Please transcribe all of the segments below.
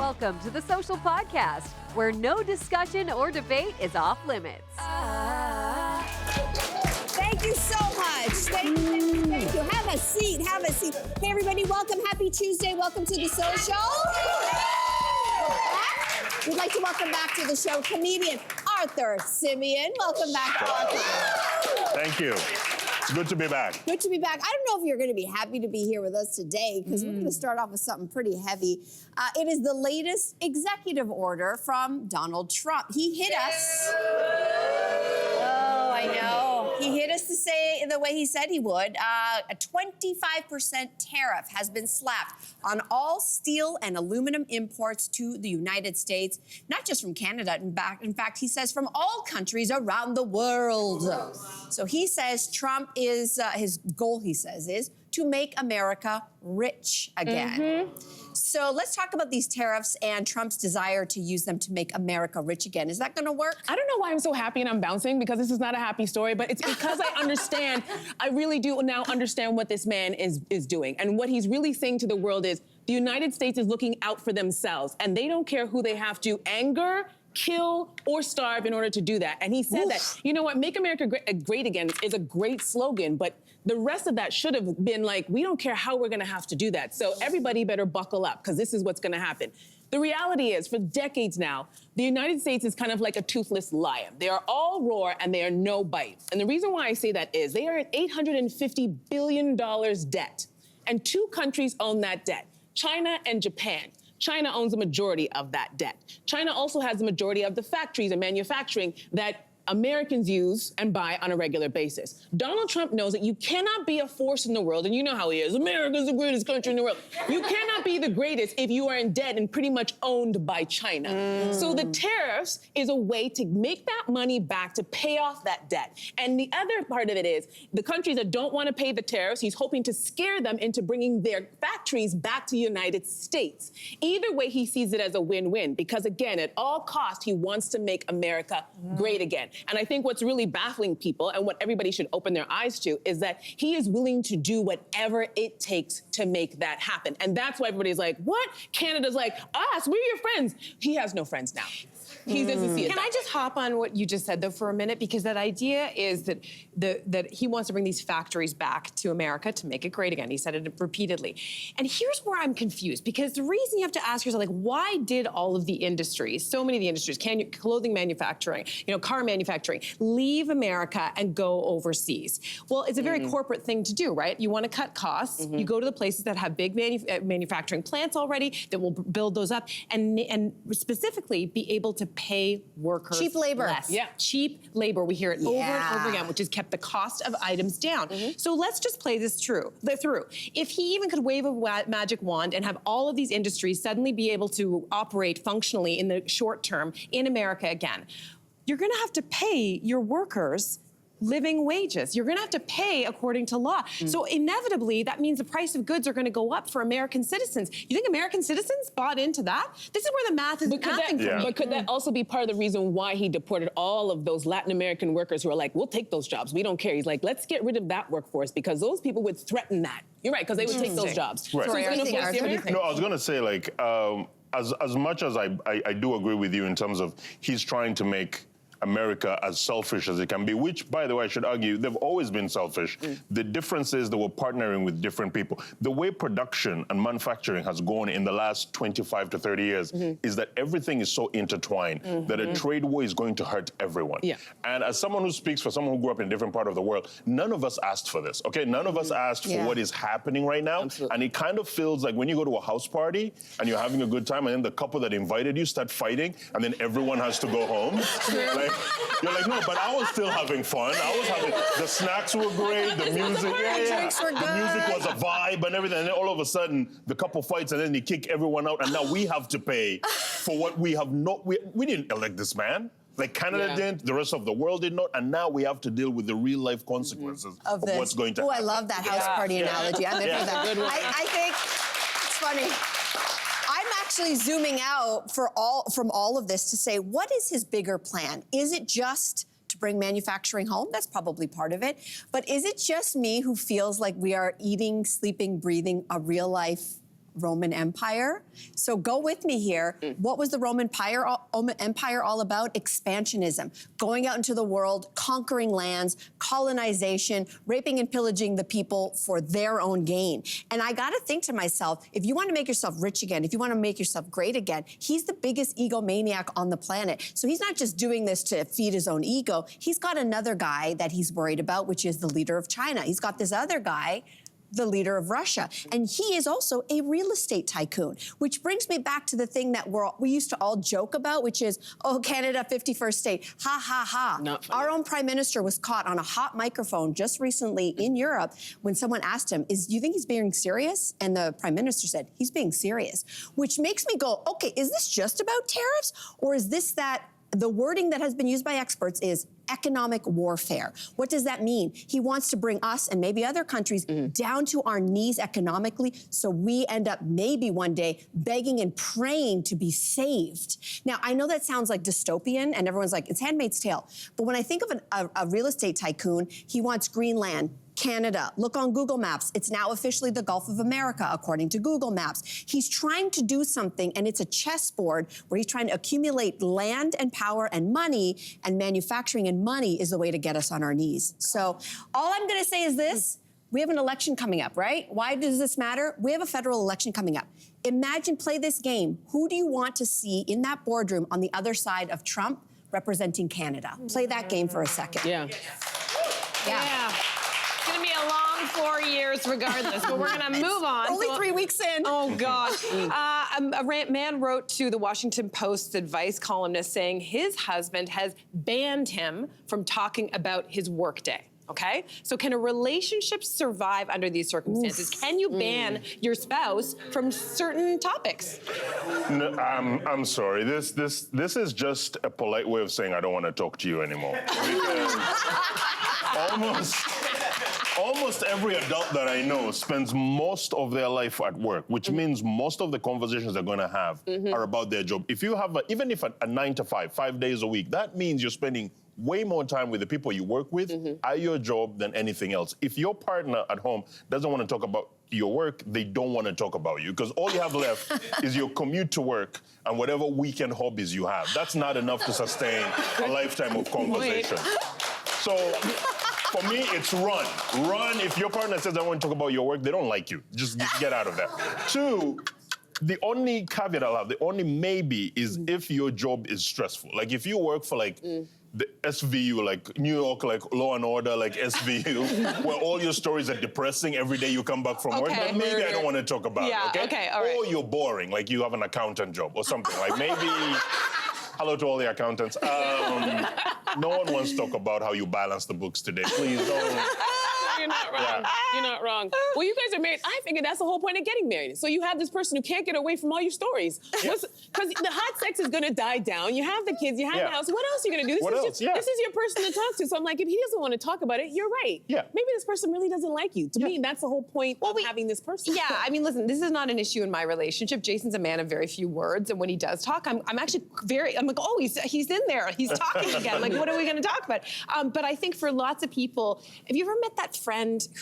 Welcome to the Social Podcast, where no discussion or debate is off limits. Thank you so much. Thank you. Have a seat. Hey, everybody, welcome. Happy Tuesday. Welcome to the Social. We'd like to welcome back to the show comedian Arthur Simeon. Welcome back, Arthur. Thank you. It's good to be back. Good to be back. I don't know if you're going to be happy to be here with us today because we're going to start off with something pretty heavy. It is the latest executive order from Donald Trump. He hit us. Oh, I know. He hit us to say the way he said he would. A 25% tariff has been slapped on all steel and aluminum imports to the United States, not just from Canada. In fact, he says from all countries around the world. So he says Trump is, his goal, he says, is to make America rich again. So let's talk about these tariffs and Trump's desire to use them to make America rich again. Is that going to work? I don't know why I'm so happy and I'm bouncing because this is not a happy story, but it's because I understand, I really do now understand what this man is doing. And what he's really saying to the world is the United States is looking out for themselves and they don't care who they have to anger, kill, or starve in order to do that. And he said that, you know what, make America great again is a great slogan, but the rest of that should have been like, we don't care how we're gonna have to do that. So everybody better buckle up because this is what's gonna happen. The reality is, for decades now, the United States is kind of like a toothless lion. They are all roar and they are no bite. And the reason why I say that is they are at $850 billion debt. And two countries own that debt, China and Japan. China owns a majority of that debt. China also has the majority of the factories and manufacturing that Americans use and buy on a regular basis. Donald Trump knows that you cannot be a force in the world, and you know how he is. America's the greatest country in the world. You cannot be the greatest if you are in debt and pretty much owned by China. So the tariffs is a way to make that money back to pay off that debt. And the other part of it is the countries that don't want to pay the tariffs, he's hoping to scare them into bringing their factories back to the United States. Either way, he sees it as a win-win because, again, at all costs, he wants to make America great again. And I think what's really baffling people and what everybody should open their eyes to is that he is willing to do whatever it takes to make that happen. And that's why everybody's like, what? Canada's like, us, we're your friends. He has no friends now. He doesn't see it. Can I just hop on what you just said, though, for a minute? Because that idea is that that he wants to bring these factories back to America to make it great again. He said it repeatedly. And here's where I'm confused, because the reason you have to ask yourself, like, why did all of the industries, so many of the industries, clothing manufacturing, car manufacturing, leave America and go overseas? Well, it's a very corporate thing to do, right? You want to cut costs. You go to the places that have big manufacturing plants already that will build those up and specifically be able to pay workers cheap labor. less. Yeah, cheap labor. We hear it over and over again, which has kept the cost of items down. So let's just play this through. If he even could wave a magic wand and have all of these industries suddenly be able to operate functionally in the short term in America again, you're going to have to pay your workers living wages. You're going to have to pay according to law. So inevitably, that means the price of goods are going to go up for American citizens. You think American citizens bought into that? This is where the math is mathing for me. But could that also be part of the reason why he deported all of those Latin American workers who are like, we'll take those jobs. We don't care. He's like, let's get rid of that workforce because those people would threaten that. You're right, because they would take those jobs. Right. So No, I was going to say, like, as much as I do agree with you in terms of he's trying to make America as selfish as it can be, which, by the way, I should argue, they've always been selfish. The difference is that we're partnering with different people. The way production and manufacturing has gone in the last 25 to 30 years is that everything is so intertwined that a trade war is going to hurt everyone. And as someone who speaks for someone who grew up in a different part of the world, none of us asked for this, okay? None of us asked for what is happening right now. And it kind of feels like when you go to a house party and you're having a good time and then the couple that invited you start fighting and then everyone has to go home. You're like, no, but I was still having fun. The snacks were great, the music, drinks were good. The music was a vibe and everything. And then all of a sudden, the couple fights and then they kick everyone out. And now we have to pay for what we have not, we didn't elect this man. Like Canada didn't, the rest of the world did not, and now we have to deal with the real life consequences of what's going to happen. I love that house party analogy. I think I think it's funny. I'm actually zooming out from all of this to say, what is his bigger plan? Is it just to bring manufacturing home? That's probably part of it. But is it just me who feels like we are eating, sleeping, breathing a real life Roman Empire. So go with me here. What was the Roman Empire all about? Expansionism, going out into the world, conquering lands, colonization, raping and pillaging the people for their own gain. And I got to think to myself, if you want to make yourself rich again, if you want to make yourself great again, he's the biggest egomaniac on the planet. So he's not just doing this to feed his own ego. He's got another guy that he's worried about, which is the leader of China. He's got this other guy, the leader of Russia. And he is also a real estate tycoon, which brings me back to the thing that we used to all joke about, which is, oh, Canada, 51st state, ha, ha, ha. Not funny. Our own prime minister was caught on a hot microphone just recently in Europe when someone asked him, do you think he's being serious? And the prime minister said, he's being serious, which makes me go, okay, is this just about tariffs? Or is this that the wording that has been used by experts is economic warfare? What does that mean? He wants to bring us and maybe other countries down to our knees economically, so we end up maybe one day begging and praying to be saved. Now, I know that sounds like dystopian, and everyone's like, it's Handmaid's Tale. But when I think of a real estate tycoon, he wants Greenland, Canada. Look on Google Maps. It's now officially the Gulf of America, according to Google Maps. He's trying to do something, and it's a chessboard where he's trying to accumulate land and power and money, and manufacturing and money is the way to get us on our knees. So all I'm going to say is this. We have an election coming up, right? Why does this matter? We have a federal election coming up. Imagine, play this game. Who do you want to see in that boardroom on the other side of Trump representing Canada? Play that game for a second. Yeah. It's going to be a long 4 years regardless, but we're going to move on. Only 3 weeks in. Oh, God. A man wrote to the Washington Post's advice columnist saying his husband has banned him from talking about his workday. Okay? So can a relationship survive under these circumstances? Can you ban your spouse from certain topics? No, I'm sorry. This is just a polite way of saying I don't want to talk to you anymore. Because almost every adult that I know spends most of their life at work, which means most of the conversations they're going to have are about their job. If you have, even if a 9 to 5, 5 days a week, that means you're spending way more time with the people you work with at your job than anything else. If your partner at home doesn't want to talk about your work, they don't want to talk about you, because all you have left is your commute to work and whatever weekend hobbies you have. That's not enough to sustain a lifetime of conversation. So for me, it's run. Run. If your partner says, I want to talk about your work, they don't like you. Just get out of there. 2, the only caveat I'll have, the only maybe is if your job is stressful. Like if you work for like the SVU, like New York, like Law and Order, like SVU, where all your stories are depressing every day you come back from work, then maybe I don't want to talk about it, okay? All right. Or you're boring, like you have an accountant job or something. Like maybe, hello to all the accountants. No one wants to talk about how you balance the books today. Please don't. You're not wrong. You're not wrong. Well, you guys are married. I figured that's the whole point of getting married. So you have this person who can't get away from all your stories. Because the hot sex is going to die down. You have the kids. You have the house. What else are you going to do? This is your person to talk to. So I'm like, if he doesn't want to talk about it, you're right. Yeah. Maybe this person really doesn't like you. To me, that's the whole point of having this person. Yeah, I mean, listen, this is not an issue in my relationship. Jason's a man of very few words, and when he does talk, I'm actually I'm like, oh, he's in there. He's talking again. Like, what are we going to talk about? But I think for lots of people, have you ever met that friend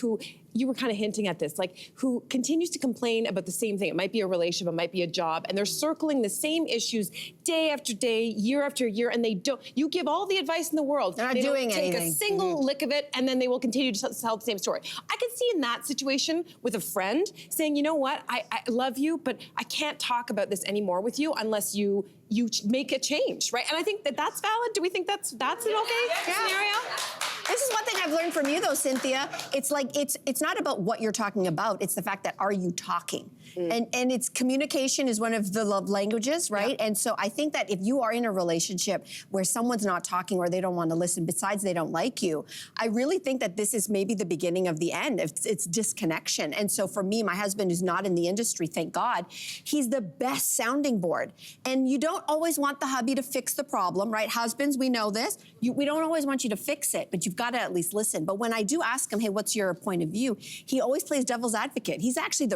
who, you were kind of hinting at this, like who continues to complain about the same thing? It might be a relationship, it might be a job, and they're circling the same issues day after day, year after year, and they don't, you give all the advice in the world. They're not doing anything. Take a single lick of it, and then they will continue to tell the same story. I could see in that situation with a friend saying, you know what, I love you, but I can't talk about this anymore with you unless you make a change, right? And I think that's valid. Do we think that's an okay scenario? This is one thing I've learned from you, though, Cynthia. It's like it's not about what you're talking about. It's the fact that are you talking? And it's communication is one of the love languages, right? And so I think that if you are in a relationship where someone's not talking or they don't want to listen, besides they don't like you, I really think that this is maybe the beginning of the end. It's disconnection. And so for me, my husband is not in the industry, thank God. He's the best sounding board. And you don't always want the hubby to fix the problem, right? Husbands, we know this. We don't always want you to fix it, but you've got to at least listen. But when I do ask him, hey, what's your point of view? He always plays devil's advocate. He's actually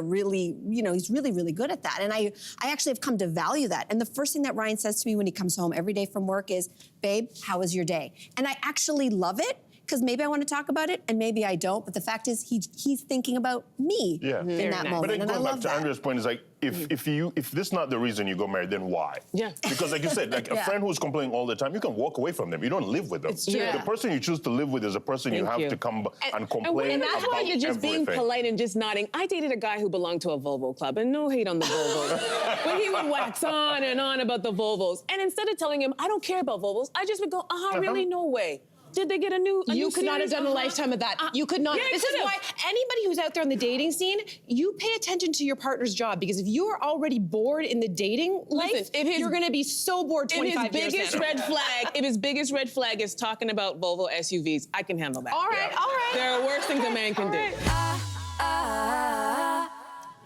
he's really, really good at that. And I actually have come to value that. And the first thing that Ryan says to me when he comes home every day from work is, babe, how was your day? And I actually love it, because maybe I want to talk about it and maybe I don't. But the fact is, he's thinking about me in that moment. But then and I going back love to that. Andrea's point is like, if this is not the reason you got married, then why? Yeah. Because like you said, like a friend who's complaining all the time, you can walk away from them. You don't live with them. It's true. The person you choose to live with is a person you have to come and complain And that's about why you're just being everything. polite and just nodding. I dated a guy who belonged to a Volvo club, and no hate on the Volvos. But he would wax on and on about the Volvos. And instead of telling him, I don't care about Volvos, I just would go, really? No way. Did they get a new You could not have series? done a lifetime of that. You could not. Yeah, I This is could've. why anybody who's out there in the dating scene, you pay attention to your partner's job, because if you are already bored in the dating life, you're going to be so bored 25 years If his biggest red flag is talking about Volvo SUVs, I can handle that. All right. There are worse things a man can do.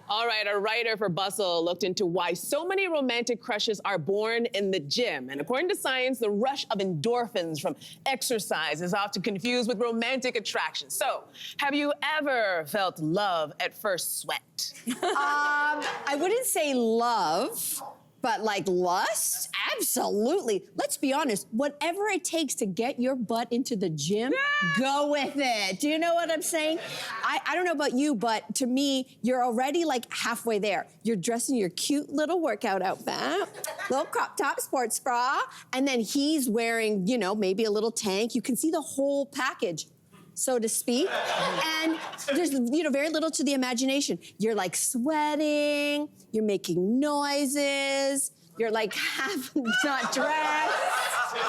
All right, a writer for Bustle looked into why so many romantic crushes are born in the gym. And according to science, the rush of endorphins from exercise is often confused with romantic attraction. So, have you ever felt love at first sweat? I wouldn't say love, but like lust? Absolutely. Let's be honest. Whatever it takes to get your butt into the gym, go with it. Do you know what I'm saying? I don't know about you, but to me, you're already like halfway there. You're dressed in your cute little workout outfit, little crop top sports bra, and then he's wearing, maybe a little tank. You can see the whole package, so to speak. And there's, very little to the imagination. You're like sweating, you're making noises, you're like half not dressed.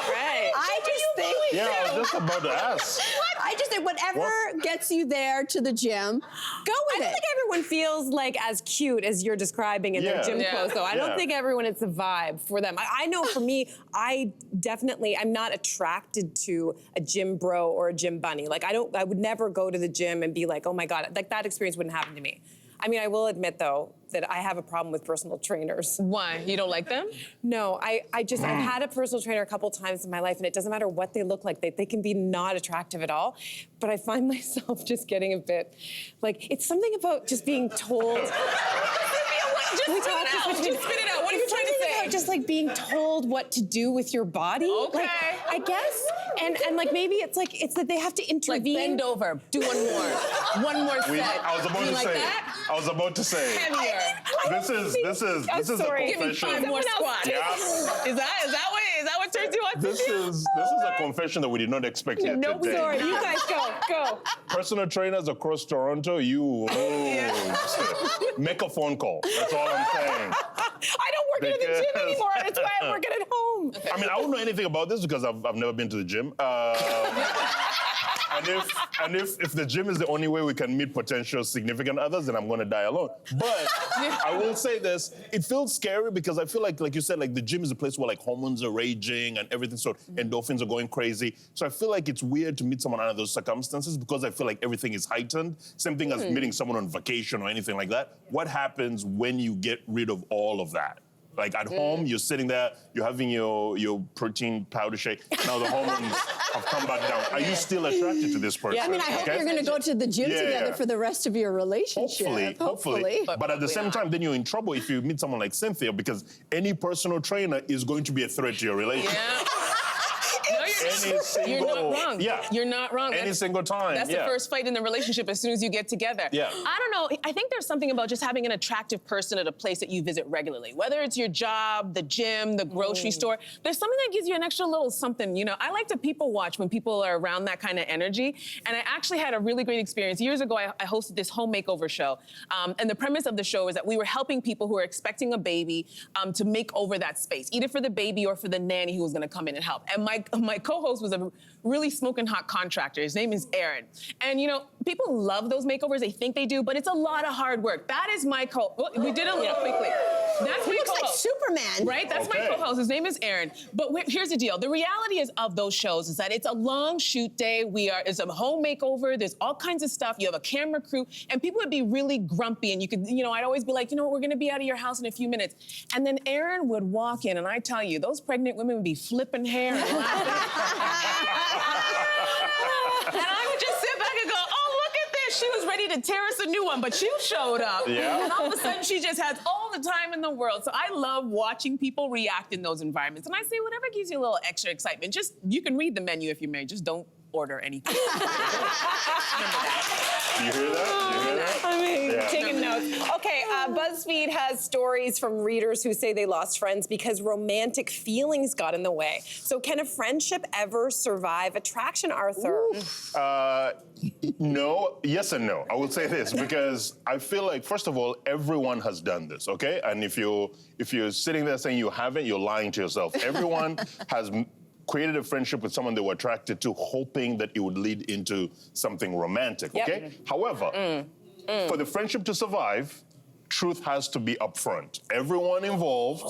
Right. I just think. Yeah, I was just about to ask. I just think whatever gets you there to the gym, go with I don't it. think everyone feels like as cute as you're describing in their gym clothes, though. I don't think everyone, it's a vibe for them. I know for me, I'm not attracted to a gym bro or a gym bunny. Like, I would never go to the gym and be like, oh my God, like that experience wouldn't happen to me. I mean, I will admit, though, that I have a problem with personal trainers. Why? You don't like them? No, I've had a personal trainer a couple times in my life, and it doesn't matter what they look like. They can be not attractive at all. But I find myself just getting a bit, like, it's something about just being told. Just spit it out. What are you trying to say? About just like being told what to do with your body. Okay. Like, I guess. And like maybe it's that they have to intervene. Like bend over. Do one more. One more set. I was about to say. Heavier. This is a sorry. Give me confession. 5 more squats. Yeah. Is that what turns you on? This is a confession that we did not expect yet today. Sorry, you guys go. Personal trainers across Toronto, make a phone call. That's all I'm saying. I don't work at the gym anymore. That's why I work at home. I mean, I don't know anything about this because I've never been to the gym. And if the gym is the only way we can meet potential significant others, then I'm going to die alone. But I will say this: it feels scary because I feel like you said, like the gym is a place where like hormones are raging and everything, so endorphins are going crazy. So I feel like it's weird to meet someone under those circumstances because I feel like everything is heightened. Same thing as meeting someone on vacation or anything like that. What happens when you get rid of all of that? Like at home, you're sitting there, you're having your protein powder shake. Now the hormones have come back down. Are you still attracted to this person? I mean, I hope you're going to go to the gym together for the rest of your relationship. Hopefully. But at the same time, then you're in trouble if you meet someone like Cynthia because any personal trainer is going to be a threat to your relationship. You're not wrong. Yeah. You're not wrong. Any single time. That's the first fight in the relationship as soon as you get together. Yeah. I don't know. I think there's something about just having an attractive person at a place that you visit regularly. Whether it's your job, the gym, the grocery store, there's something that gives you an extra little something. I like to people watch when people are around that kind of energy. And I actually had a really great experience. Years ago, I hosted this home makeover show. And the premise of the show is that we were helping people who are expecting a baby to make over that space, either for the baby or for the nanny who was going to come in and help. And my co-host was a really smoking hot contractor. His name is Aaron. And people love those makeovers. They think they do, but it's a lot of hard work. That is my we did it a little quickly. That's my co-host. Like Superman. Right? That's my co-host. His name is Aaron. But here's the deal. The reality is of those shows is that it's a long shoot day. It's a home makeover. There's all kinds of stuff. You have a camera crew. And people would be really grumpy. And you could, I'd always be like, we're going to be out of your house in a few minutes. And then Aaron would walk in, and I tell you, those pregnant women would be flipping hair and laughing. And I would just sit back and go, oh, look at this. She was ready to tear us a new one, but you showed up. Yeah. And all of a sudden, she just has all the time in the world. So I love watching people react in those environments. And I say, whatever gives you a little extra excitement, you can read the menu if you're married, just don't order anything. Do you hear that? Do you hear that? I mean, Yeah. taking notes. Okay, BuzzFeed has stories from readers who say they lost friends because romantic feelings got in the way. So can a friendship ever survive attraction, Arthur? No, yes and no. I will say this because I feel like, first of all, everyone has done this, okay? And if you're sitting there saying you haven't, you're lying to yourself. Everyone has created a friendship with someone they were attracted to, hoping that it would lead into something romantic, okay? However, for the friendship to survive, truth has to be upfront. Everyone involved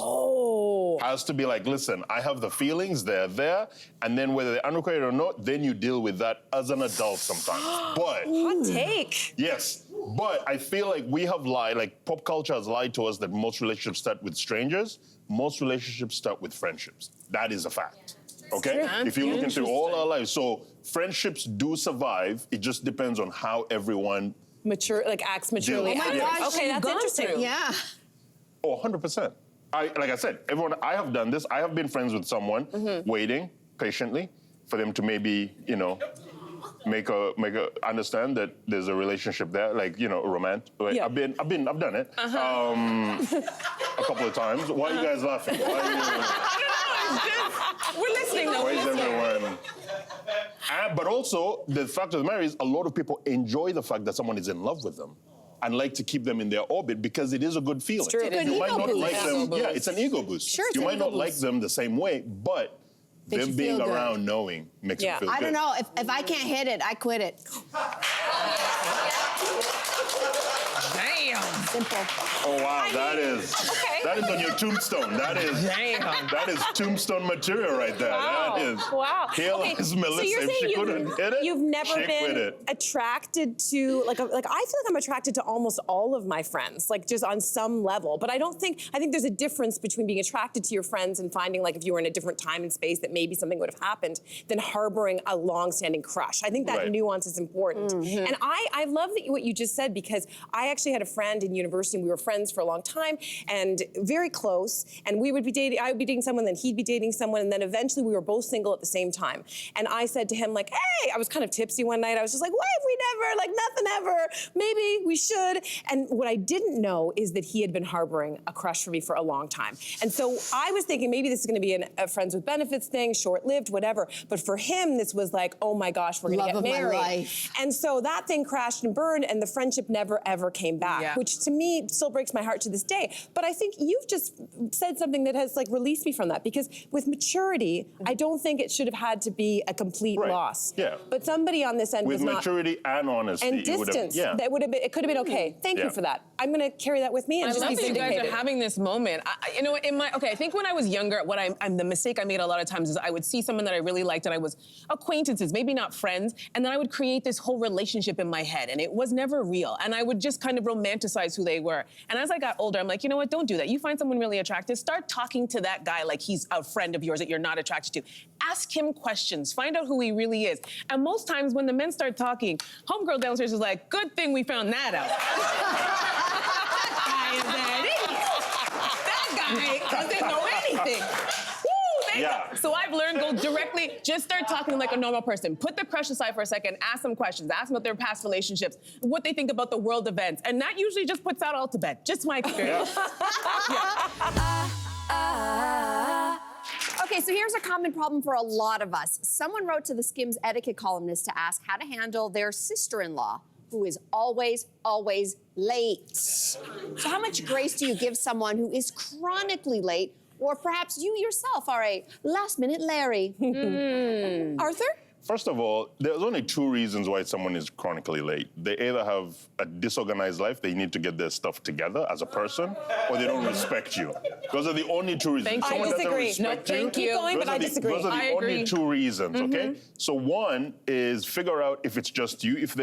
has to be like, listen, I have the feelings, they're there, and then whether they're unrequited or not, then you deal with that as an adult sometimes. But Hot take. yes, but I feel like we have lied, like pop culture has lied to us that most relationships start with strangers. Most relationships start with friendships. That is a fact, okay? If you look into all our lives, so friendships do survive. It just depends on how everyone Acts maturely. Oh my gosh, Okay, that's interesting. Yeah. Oh, 100%. Like I said, I have done this. I have been friends with someone, waiting patiently for them to maybe, make a understand that there's a relationship there, like, romantic. Like, Yeah. I've done it. A couple of times. Why are you guys laughing? Why are you, We're listening though. why is everyone? But also, the fact of the matter is, a lot of people enjoy the fact that someone is in love with them and like to keep them in their orbit because it is a good feeling. true. It's a good You might ego not boost. like them. Yeah, it's an ego boost. Sure, it's you an might ego not like boost. them the same way, but Makes them you being feel good. around knowing makes Yeah. you feel I good. don't know. If I can't hit it, I quit it. Damn. Simple. Oh wow, that is on your tombstone. That is Damn. that is tombstone material right there. Wow. That is. Wow. Here Okay, lies Melissa. so you're If she saying couldn't hit it, you've never she quit been it. attracted to I feel like I'm attracted to almost all of my friends, like just on some level. But I think there's a difference between being attracted to your friends and finding like if you were in a different time and space that maybe something would have happened than harboring a long-standing crush. I think that Right. nuance is important. And I love what you just said because I actually had a friend in university and we were friends for a long time and very close. And I would be dating someone, then he'd be dating someone, and then eventually we were both single at the same time. And I said to him like, hey, I was kind of tipsy one night. I was just like, what if we never, like nothing ever, maybe we should. And what I didn't know is that he had been harboring a crush for me for a long time. And so I was thinking maybe this is gonna be a friends with benefits thing, short-lived, whatever. But for him, this was like, oh my gosh, we're gonna Love get of my married. life. And so that thing crashed and burned and the friendship never ever came back, which to me still breaks my heart to this day. But I think you've just said something that has like released me from that because with maturity, I don't think it should have had to be a complete Right. loss. Yeah. But somebody on this end With was not. maturity and honesty, And it would have, distance, yeah. that would have been. It could have been okay. Thank you Yeah. for that. I'm going to carry that with me and I just love be that you guys vindicated. are having this moment. I think when I was younger, the mistake I made a lot of times is I would see someone that I really liked and I was acquaintances, maybe not friends, and then I would create this whole relationship in my head and it was never real. And I would just kind of romanticize who they were. And as I got older, I'm like, you know what, don't do that. You find someone really attractive, start talking to that guy like he's a friend of yours that you're not attracted to. Ask him questions, find out who he really is. And most times when the men start talking, homegirl downstairs is like, good thing we found that out. That guy doesn't know anything. Yeah. So I've learned go directly, just start talking like a normal person. Put the crush aside for a second, ask them questions, ask them about their past relationships, what they think about the world events. And that usually just puts out all to bed. Just my experience. Okay, so here's a common problem for a lot of us. Someone wrote to the Skims etiquette columnist to ask how to handle their sister-in-law, who is always, always late. So how much grace do you give someone who is chronically late, or perhaps you yourself are a last-minute Larry? Arthur? First of all, there's only two reasons why someone is chronically late. They either have a disorganized life, they need to get their stuff together as a person, or they don't respect you. Those are the only two reasons. Thank you. Someone I disagree. doesn't respect No, thank you. you. Keep going, Those but I are the- disagree. Those are the I only agree. two reasons, okay? So one is figure out if it's just you. If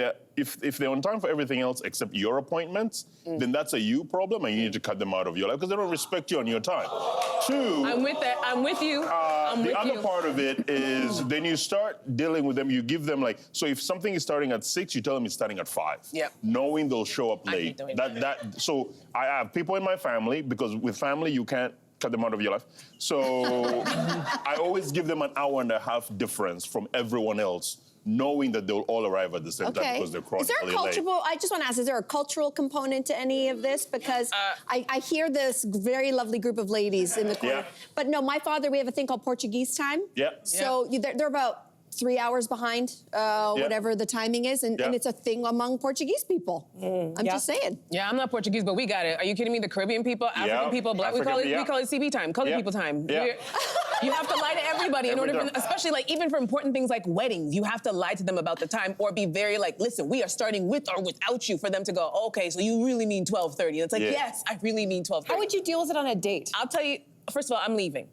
they're on time for everything else except your appointments, then that's a you problem, and you need to cut them out of your life because they don't respect you on your time. Two. I'm with that. I'm with you. I'm The with other you. part of it is then you start dealing with them, you give them so if something is starting at 6, you tell them it's starting at 5. Yep. Knowing they'll show up I hate late. doing So I have people in my family, because with family you can't cut them out of your life. So I always give them an hour and a half difference from everyone else knowing that they'll all arrive at the same time because they're Is there a chronically late. cultural? I just want to ask: is there a cultural component to any of this? Because I hear this very lovely group of ladies in the corner. Yeah. But no, my father, we have a thing called Portuguese time. Yeah. So they're about 3 hours behind whatever the timing is, and it's a thing among Portuguese people. I'm just saying. Yeah, I'm not Portuguese, but we got it. Are you kidding me? The Caribbean people, African people, black, we call it CB time, colored people time. Yeah. You have to lie to everybody in order, especially like even for important things like weddings, you have to lie to them about the time or be very like, listen, we are starting with or without you for them to go, okay, so you really mean 12:30. And it's like, yes, I really mean 12:30. How would you deal with it on a date? I'll tell you, first of all, I'm leaving.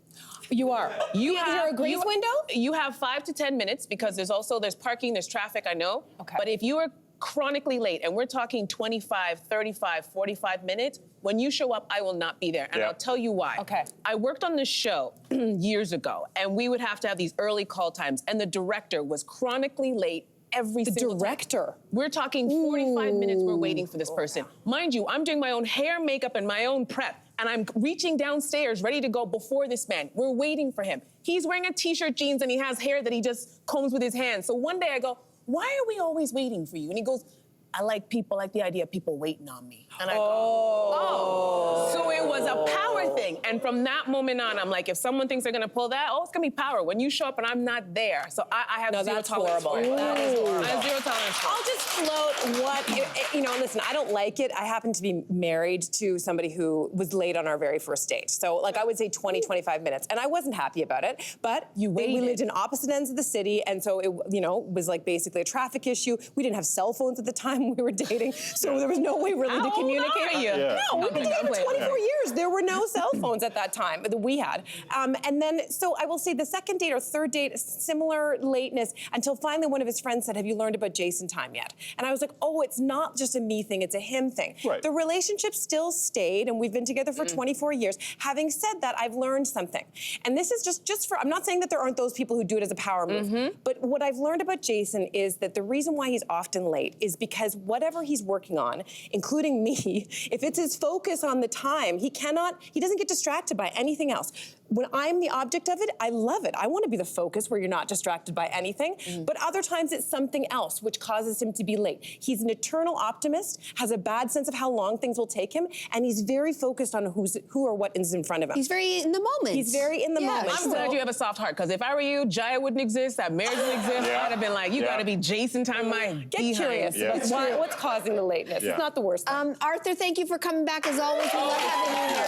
You are. Is there a grace window? You have 5 to 10 minutes because there's parking, there's traffic, I know. Okay. But if you are chronically late and we're talking 25, 35, 45 minutes, when you show up, I will not be there. And I'll tell you why. Okay. I worked on this show years ago and we would have to have these early call times and the director was chronically late every single director. time. We're talking 45 minutes we're waiting for this person. Mind you, I'm doing my own hair, makeup, and my own prep. And I'm reaching downstairs ready to go before this man. We're waiting for him. He's wearing a t-shirt, jeans, and he has hair that he just combs with his hands. So one day I go, why are we always waiting for you? And he goes, I like the idea of people waiting on me. And I go, oh. So it was a power thing. And from that moment on, I'm like, if someone thinks they're gonna pull that, it's gonna be power. When you show up and I'm not there. So I have zero tolerance for it. That is horrible. I have zero tolerance for it. I'll just float what, listen, I don't like it. I happen to be married to somebody who was late on our very first date. So like I would say 20, 25 minutes. And I wasn't happy about it, but we lived in opposite ends of the city. And so it, was like basically a traffic issue. We didn't have cell phones at the time we were dating. So there was no way really to communicate. How old are you? No, we've been dating for 24 years. There were no cell phones at that time that we had. And then, so I will say the second date or third date, similar lateness, until finally one of his friends said, have you learned about Jason time yet? And I was like, oh, it's not just a me thing, it's a him thing. Right. The relationship still stayed, and we've been together for 24 years. Having said that, I've learned something. And this is just for, I'm not saying that there aren't those people who do it as a power move, but what I've learned about Jason is that the reason why he's often late is because whatever he's working on, including me, if it's his focus on the time, he doesn't get distracted by anything else. When I'm the object of it, I love it. I want to be the focus where you're not distracted by anything. But other times it's something else which causes him to be late. He's an eternal optimist, has a bad sense of how long things will take him, and he's very focused on who or what is in front of him. He's very in the moment. He's very in the moment. I'm glad you have a soft heart, because if I were you, Jaya wouldn't exist, that marriage wouldn't exist. I'd have been like, you gotta be Jason time, my Get curious about what's causing the lateness. It's not the worst thing. Arthur, thank you for coming back as always. We love having you here.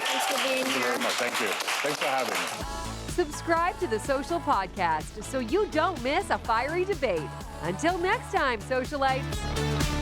Thanks for being Thank you here. very much. Thank you. Thanks for having me. Subscribe to the Social Podcast so you don't miss a fiery debate. Until next time, socialites.